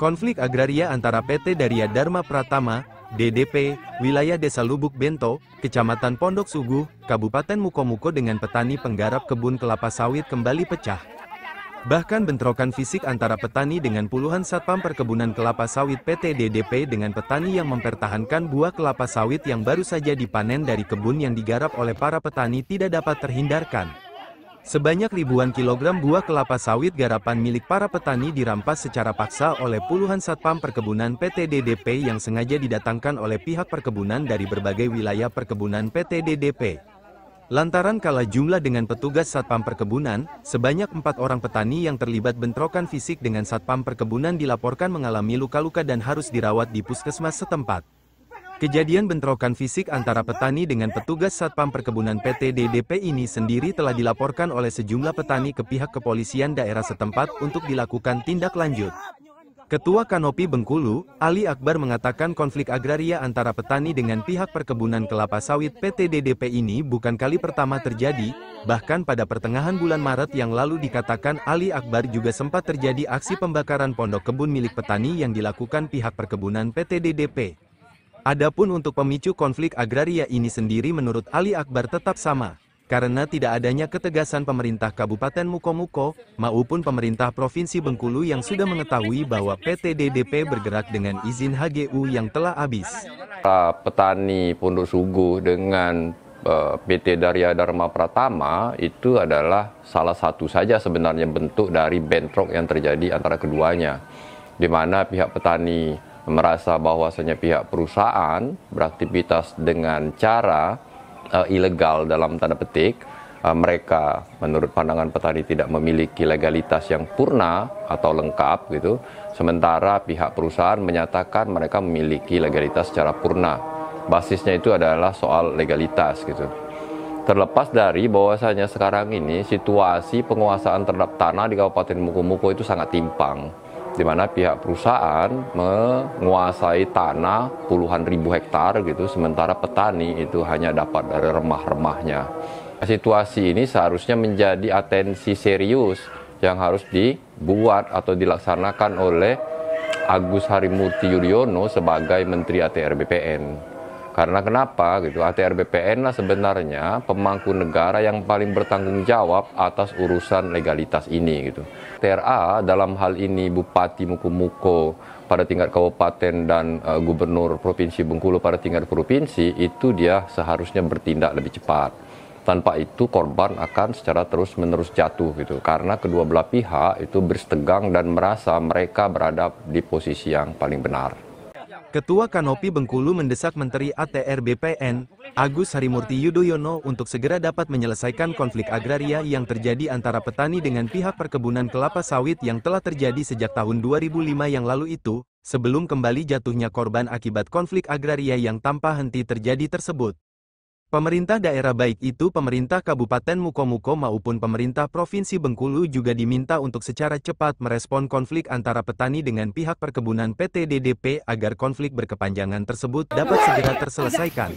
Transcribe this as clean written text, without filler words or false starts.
Konflik agraria antara PT Darya Dharma Pratama, DDP, wilayah Desa Lubuk Bento, Kecamatan Pondok Suguh, Kabupaten Mukomuko dengan petani penggarap kebun kelapa sawit kembali pecah. Bahkan bentrokan fisik antara petani dengan puluhan satpam perkebunan kelapa sawit PT DDP dengan petani yang mempertahankan buah kelapa sawit yang baru saja dipanen dari kebun yang digarap oleh para petani tidak dapat terhindarkan. Sebanyak ribuan kilogram buah kelapa sawit garapan milik para petani dirampas secara paksa oleh puluhan satpam perkebunan PT DDP yang sengaja didatangkan oleh pihak perkebunan dari berbagai wilayah perkebunan PT DDP. Lantaran kalah jumlah dengan petugas satpam perkebunan, sebanyak 4 orang petani yang terlibat bentrokan fisik dengan satpam perkebunan dilaporkan mengalami luka-luka dan harus dirawat di puskesmas setempat. Kejadian bentrokan fisik antara petani dengan petugas satpam perkebunan PT DDP ini sendiri telah dilaporkan oleh sejumlah petani ke pihak kepolisian daerah setempat untuk dilakukan tindak lanjut. Ketua Kanopi Bengkulu, Ali Akbar mengatakan konflik agraria antara petani dengan pihak perkebunan kelapa sawit PT DDP ini bukan kali pertama terjadi, bahkan pada pertengahan bulan Maret yang lalu dikatakan Ali Akbar juga sempat terjadi aksi pembakaran pondok kebun milik petani yang dilakukan pihak perkebunan PT DDP. Adapun untuk pemicu konflik agraria ini sendiri menurut Ali Akbar tetap sama, karena tidak adanya ketegasan pemerintah Kabupaten Mukomuko maupun pemerintah Provinsi Bengkulu yang sudah mengetahui bahwa PT DDP bergerak dengan izin HGU yang telah habis. Petani Pondok Suguh dengan PT Darya Dharma Pratama itu adalah salah satu saja sebenarnya bentuk dari bentrok yang terjadi antara keduanya, di mana pihak petani merasa bahwasanya pihak perusahaan beraktivitas dengan cara ilegal dalam tanda petik. Mereka menurut pandangan petani tidak memiliki legalitas yang purna atau lengkap gitu. Sementara pihak perusahaan menyatakan mereka memiliki legalitas secara purna. Basisnya itu adalah soal legalitas gitu. Terlepas dari bahwasanya sekarang ini situasi penguasaan terhadap tanah di Kabupaten Mukomuko itu sangat timpang, di mana pihak perusahaan menguasai tanah puluhan ribu hektar gitu, sementara petani itu hanya dapat dari remah-remahnya. Situasi ini seharusnya menjadi atensi serius yang harus dibuat atau dilaksanakan oleh Agus Harimurti Yudhoyono sebagai Menteri ATR BPN. Karena kenapa gitu? ATR BPN lah sebenarnya pemangku negara yang paling bertanggung jawab atas urusan legalitas ini gitu. TRA dalam hal ini Bupati Mukomuko pada tingkat kabupaten dan Gubernur Provinsi Bengkulu pada tingkat provinsi itu dia seharusnya bertindak lebih cepat. Tanpa itu korban akan secara terus-menerus jatuh gitu. Karena kedua belah pihak itu bersetegang dan merasa mereka berada di posisi yang paling benar. Ketua Kanopi Bengkulu mendesak Menteri ATR BPN, Agus Harimurti Yudhoyono untuk segera dapat menyelesaikan konflik agraria yang terjadi antara petani dengan pihak perkebunan kelapa sawit yang telah terjadi sejak tahun 2005 yang lalu itu, sebelum kembali jatuhnya korban akibat konflik agraria yang tanpa henti terjadi tersebut. Pemerintah daerah baik itu pemerintah Kabupaten Mukomuko maupun pemerintah Provinsi Bengkulu juga diminta untuk secara cepat merespon konflik antara petani dengan pihak perkebunan PT DDP agar konflik berkepanjangan tersebut dapat segera terselesaikan.